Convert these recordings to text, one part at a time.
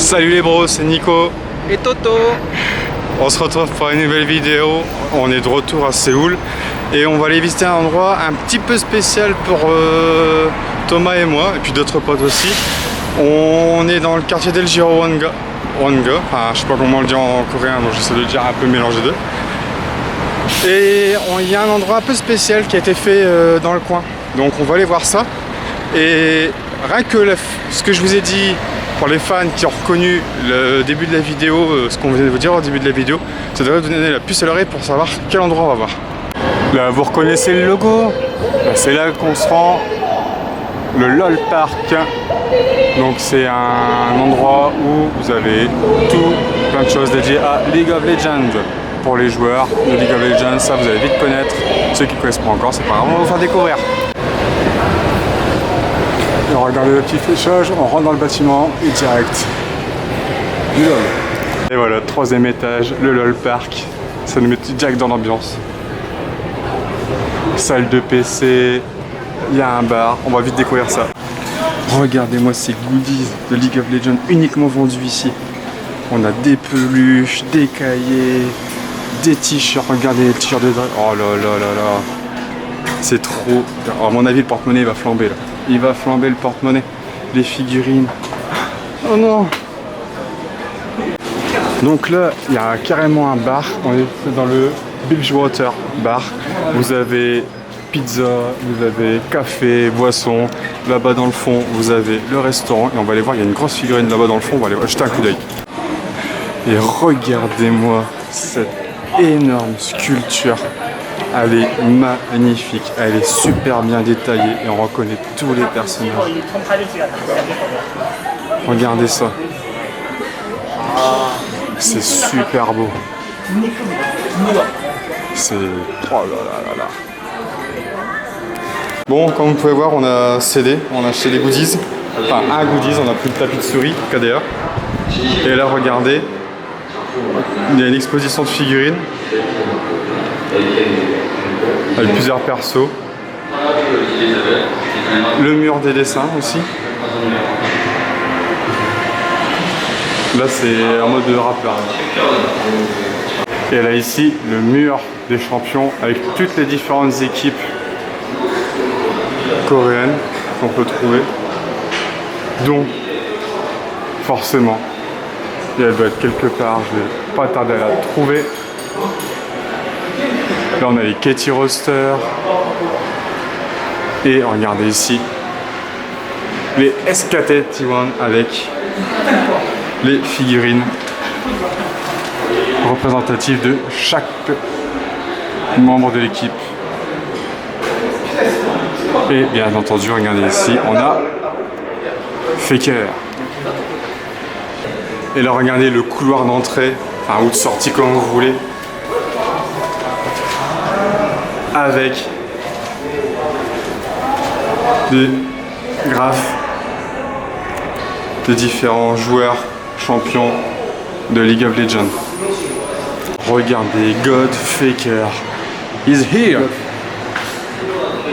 Salut les bros, c'est Nico et Toto. On se retrouve pour une nouvelle vidéo. On est de retour à Séoul et on va aller visiter un endroit un petit peu spécial pour Thomas et moi, et puis d'autres potes aussi. On est dans le quartier d'Eljiro Wanga. Enfin, je sais pas comment on le dit en coréen, donc j'essaie de le dire un peu mélangé d'eux. Et il y a un endroit un peu spécial qui a été fait dans le coin. Donc on va aller voir ça. Et rien que ce que je vous ai dit, pour les fans qui ont reconnu le début de la vidéo, ce qu'on venait de vous dire au début de la vidéo, ça devrait vous donner la puce à l'oreille pour savoir quel endroit on va voir. Là, vous reconnaissez le logo? C'est là qu'on se rend, le LOL Park. Donc c'est un endroit où vous avez plein de choses dédiées à League of Legends. Pour les joueurs de League of Legends, ça vous allez vite connaître. Ceux qui ne connaissent pas encore, c'est pas grave, on va vous faire découvrir. Et regardez le petit fléchage, on rentre dans le bâtiment et direct du LOL. Et voilà, 3e étage, le LOL Park. Ça nous met direct dans l'ambiance. Salle de PC, il y a un bar, on va vite découvrir ça. Regardez-moi ces goodies de League of Legends uniquement vendus ici. On a des peluches, des cahiers, des t-shirts. Regardez les t-shirts de Drake. Oh là là là là. C'est trop. Alors, à mon avis, le porte-monnaie il va flamber là. Il va flamber le porte-monnaie. Les figurines. Oh non. Donc là, il y a carrément un bar. On est dans le Bilgewater Bar. Vous avez pizza, vous avez café, boisson. Là-bas dans le fond, vous avez le restaurant. Et on va aller voir, il y a une grosse figurine là-bas dans le fond. On va aller jeter un coup d'œil. Et regardez-moi cette énorme sculpture. Elle est magnifique, elle est super bien détaillée et on reconnaît tous les personnages. Regardez ça. C'est super beau. C'est... Oh là là là là. Bon, comme vous pouvez voir, on a cédé, on a acheté des goodies. Enfin, un goodies, on a pris le tapis de souris, KDA. Et là, regardez, il y a une exposition de figurines avec plusieurs persos. Le mur des dessins aussi. Là, c'est en mode de rappeur. Et là, ici, le mur des champions avec toutes les différentes équipes coréennes qu'on peut trouver. Donc, forcément, et elle doit être quelque part, je vais pas tarder à la trouver. Là on a les Katie Roster. Et regardez ici, les SKT T1 avec les figurines représentatives de chaque membre de l'équipe. Et bien entendu, regardez ici, on a Faker. Et là, regardez le couloir d'entrée, enfin, ou de sortie comme vous voulez, avec des graphes de différents joueurs champions de League of Legends. Regardez, God Faker is here.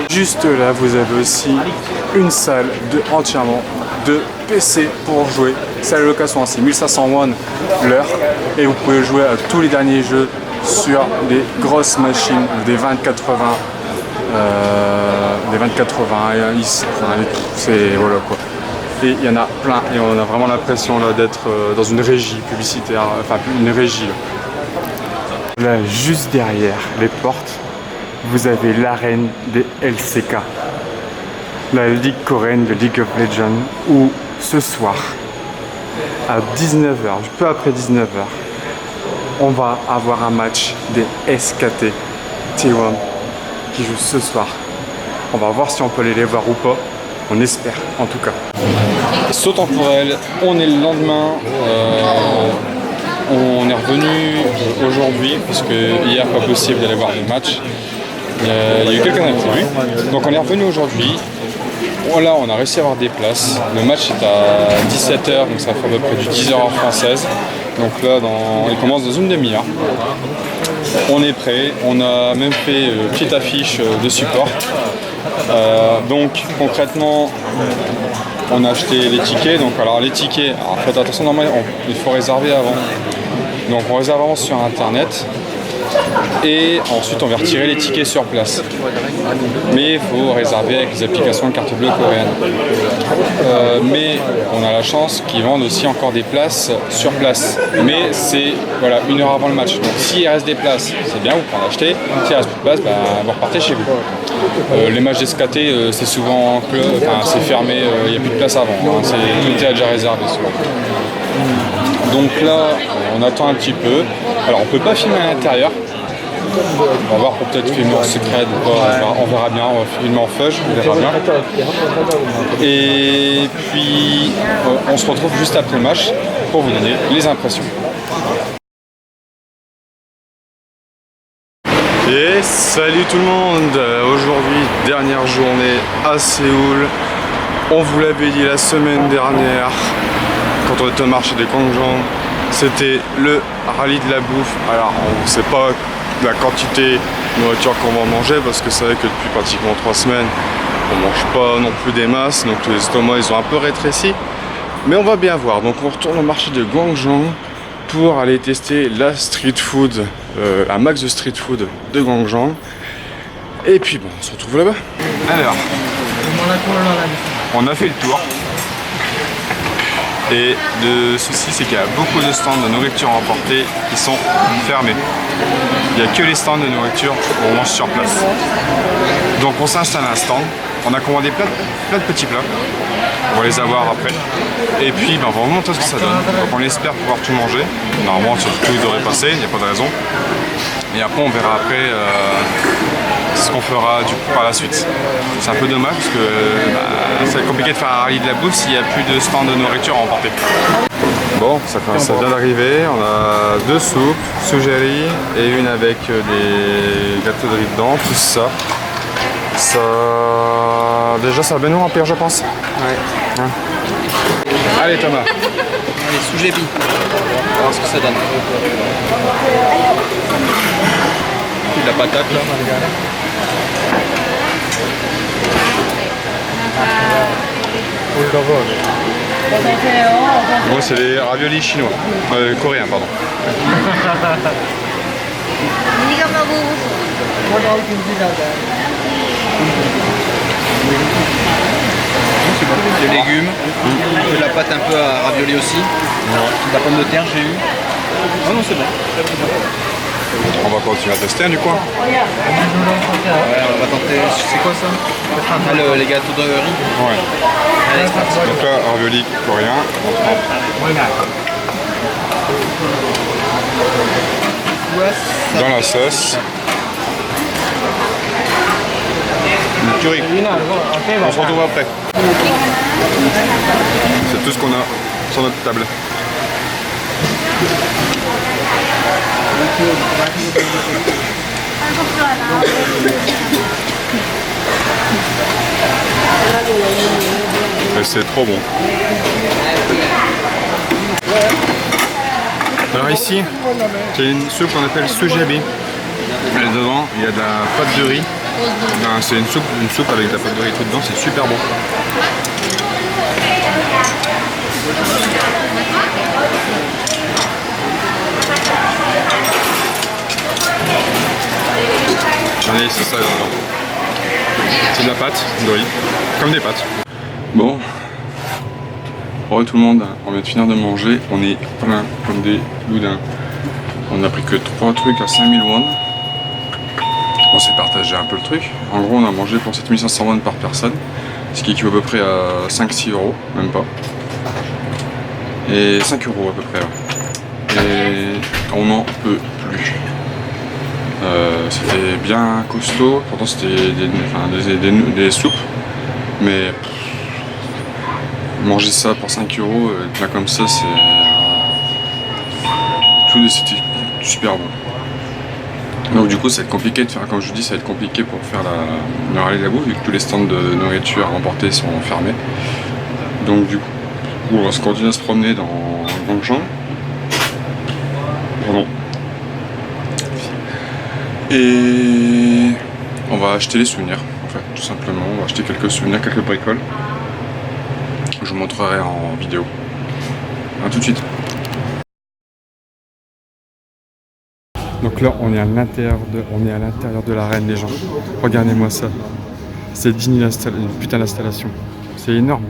Juste là, vous avez aussi une salle entièrement de PC pour jouer. C'est à la location, c'est 1500 won l'heure et vous pouvez jouer à tous les derniers jeux sur des grosses machines, des 2080, des 2080, c'est voilà quoi. Et il y en a plein et on a vraiment l'impression là d'être dans une régie publicitaire, enfin une régie. Là, juste derrière les portes, vous avez l'arène des LCK, la ligue coréenne de League of Legends, où ce soir, à 19h, peu après 19h, on va avoir un match des SKT T1 qui joue ce soir. On va voir si on peut aller les voir ou pas. On espère, en tout cas. Saut temporel, on est le lendemain. On est revenu aujourd'hui, parce que hier, pas possible d'aller voir le match. Il y a eu quelqu'un d'imprévu. Donc on est revenu aujourd'hui. Voilà, on a réussi à avoir des places. Le match est à 17h, donc ça fait à peu près du 10h en française. Donc là, il commence dans une demi-heure. On est prêt, on a même fait une petite affiche de support. Donc concrètement, on a acheté les tickets. Donc alors les tickets, alors faites attention, normalement il faut réserver avant. Donc on réserve avant sur internet. Et ensuite on va retirer les tickets sur place. Mais il faut réserver avec les applications de carte bleue coréenne. Mais on a la chance qu'ils vendent aussi encore des places sur place. Mais c'est voilà, 1 heure avant le match. Donc s'il reste des places, c'est bien, vous pouvez en acheter. S'il reste plus de place, vous repartez chez vous. Les matchs d'SKT, c'est souvent c'est fermé, il n'y a plus de place avant. Hein, tout est déjà réservé souvent. Donc là, on attend un petit peu. Alors on peut pas filmer à l'intérieur. On va voir pour peut-être filmer en secret ou pas, on verra bien, on va filmer en fudge, on verra bien. Et puis on se retrouve juste après le match pour vous donner les impressions. Et salut tout le monde! Aujourd'hui, dernière journée à Séoul. On vous l'avait dit la semaine dernière, quand on était au marché des Gwangjang, c'était le rallye de la bouffe. Alors on ne sait pas la quantité de nourriture qu'on va manger parce que c'est vrai que depuis pratiquement 3 semaines on mange pas non plus des masses, donc les estomacs ils ont un peu rétréci, mais on va bien voir. Donc on retourne au marché de Gwangjang pour aller tester la street food, un max de street food de Gwangjang, et puis bon, on se retrouve là-bas. Alors on a fait le tour. Et le souci, c'est qu'il y a beaucoup de stands de nourriture emportée qui sont fermés. Il n'y a que les stands de nourriture où on mange sur place. Donc on s'installe à un stand, on a commandé plein de petits plats, on va les avoir après. Et puis on va vous montrer ce que ça donne. Donc on espère pouvoir tout manger. Normalement tout devrait passer, il n'y a pas de raison. Et après on verra après ce qu'on fera du coup par la suite. C'est un peu dommage parce que c'est compliqué de faire un rallye de la bouffe s'il n'y a plus de stand de nourriture à emporter. Bon, ça vient d'arriver, on a 2 soupes, sujeri et une avec des gâteaux de riz dedans, tout ça. Déjà ça va bien nous remplir je pense. Ouais. Allez Thomas. Allez, sujebi. On va voir ce que ça donne. De la patate là. Moi c'est les raviolis chinois, coréens pardon. Des légumes, de la pâte un peu à ravioli aussi, de la pomme de terre j'ai eu. Oh non c'est bon. On va continuer à tester du coin. Ouais, on va tenter. C'est quoi ça? Les gâteaux de riz. Ouais. Allez, c'est parti. Donc là, ravioli coréen. Dans la sauce. Le curry. On se retrouve après. C'est tout ce qu'on a sur notre table. C'est trop bon. Alors ici, c'est une soupe qu'on appelle sujebi. Et dedans, il y a de la pâte de riz. C'est une soupe avec de la pâte de riz tout dedans, c'est super bon. Allez, c'est ça dedans. C'est de la pâte de riz, comme des pâtes. Bon, bonjour tout le monde, on vient de finir de manger, on est plein comme des boudins. On a pris que 3 trucs à 5000 won. On s'est partagé un peu le truc. En gros, on a mangé pour 7500 won par personne, ce qui équivaut à peu près à 5-6 euros, même pas. Et 5 euros à peu près. Là. Et on n'en peut plus. C'était bien costaud, pourtant c'était des soupes, mais manger ça pour 5 euros, bien comme ça, c'était super bon. Donc du coup ça va être compliqué de faire, comme je vous dis, ça va être compliqué pour faire le rallye de la bouffe, vu que tous les stands de nourriture à emporter sont fermés. Donc du coup, on va se continuer à se promener dans Gwangjang. Pardon. Et on va acheter les souvenirs, en fait, tout simplement. On va acheter quelques souvenirs, quelques bricoles. je vous montrerai en vidéo. A tout de suite. Donc là, on est à l'intérieur de l'arène, les gens. Regardez-moi ça. C'est digne une putain d'installation. C'est énorme.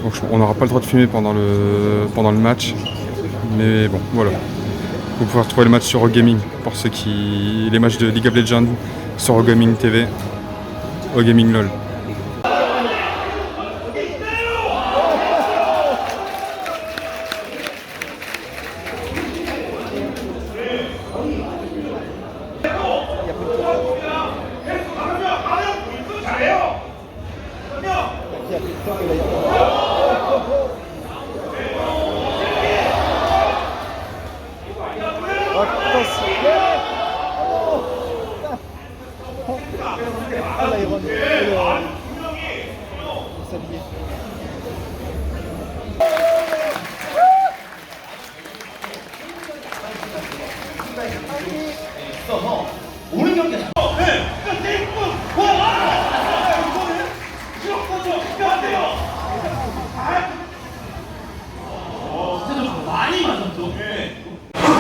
Donc, on n'aura pas le droit de filmer pendant le match. Mais bon, voilà. Vous pouvez retrouver le match sur Eurogaming pour ceux qui... Les matchs de League of Legends sur Eurogaming TV. Eurogaming LOL.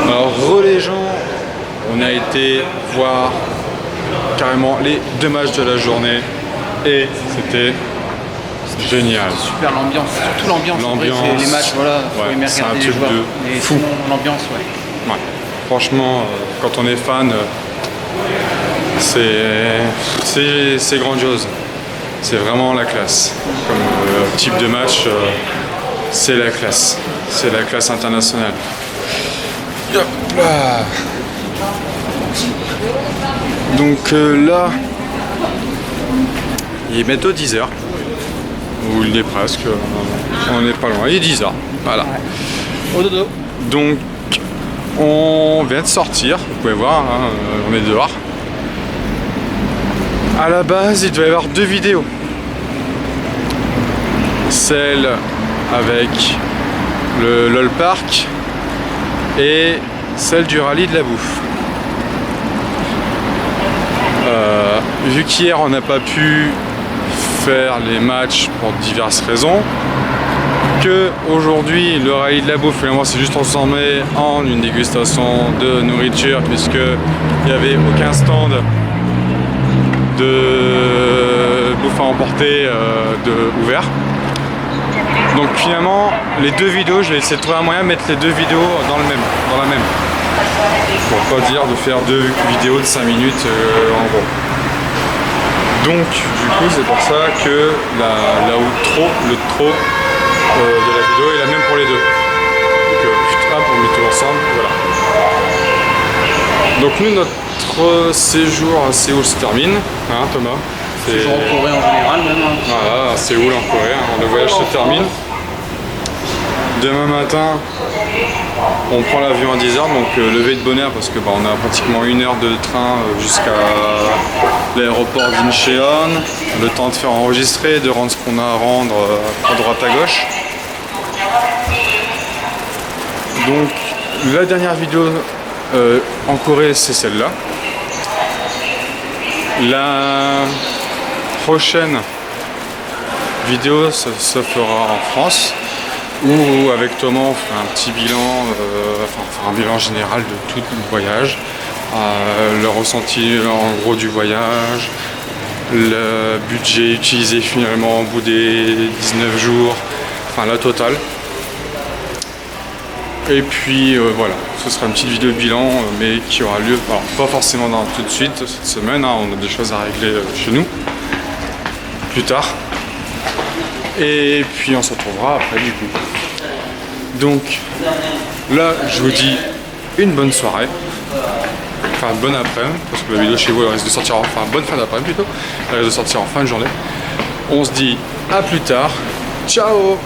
Alors les gens, on a été voir carrément les 2 matchs de la journée et c'était génial. Super l'ambiance, surtout l'ambiance. Les matchs, voilà, faut aimer c'est un regarder les truc joueurs. de Mais fou. sinon, l'ambiance, ouais. Ouais. Franchement, quand on est fan, c'est grandiose. C'est vraiment la classe. Comme type de match, c'est la classe. C'est la classe internationale. Hop là. Donc là, il est bientôt 10h. Ou il est presque. On n'est pas loin. Il est 10h. Voilà. Au dodo. Donc on vient de sortir. Vous pouvez voir, hein, on est dehors. À la base, il devait y avoir 2 vidéos. Celle avec le LOL Park et celle du rallye de la bouffe. Vu qu'hier on n'a pas pu faire les matchs pour diverses raisons, que aujourd'hui le rallye de la bouffe finalement c'est juste transformé en une dégustation de nourriture, puisque il n'y avait aucun stand de bouffe à emporter ouvert. Donc finalement, les 2 vidéos, je vais essayer de trouver un moyen de mettre les 2 vidéos dans la même. Pour pas dire de faire 2 vidéos de 5 minutes en gros. Donc du coup c'est pour ça que l'outro de la vidéo est la même pour les 2. Donc pour mettre tout ensemble, voilà. Donc nous, notre séjour à Séoul se termine, hein Thomas? Séjour en Corée en général même. Hein. Voilà, à Séoul en Corée, hein. Le voyage se termine. Demain matin, on prend l'avion à 10h, donc levé de bonne heure parce que on a pratiquement 1 heure de train jusqu'à l'aéroport d'Incheon. Le temps de faire enregistrer, de rendre ce qu'on a à rendre à droite à gauche. Donc la dernière vidéo en Corée, c'est celle-là. La prochaine vidéo se fera en France, où avec Thomas on fera un petit bilan, un bilan général de tout le voyage, le ressenti en gros du voyage, le budget utilisé finalement au bout des 19 jours, enfin la totale. Et puis voilà, ce sera une petite vidéo de bilan, mais qui aura lieu, alors, pas forcément tout de suite cette semaine, hein, on a des choses à régler chez nous, plus tard. Et puis on se retrouvera après du coup. Donc là, je vous dis une bonne soirée, enfin bonne après-midi, parce que la vidéo chez vous elle risque de sortir, enfin bonne fin d'après-midi plutôt, elle risque de sortir en fin de journée. On se dit à plus tard, ciao.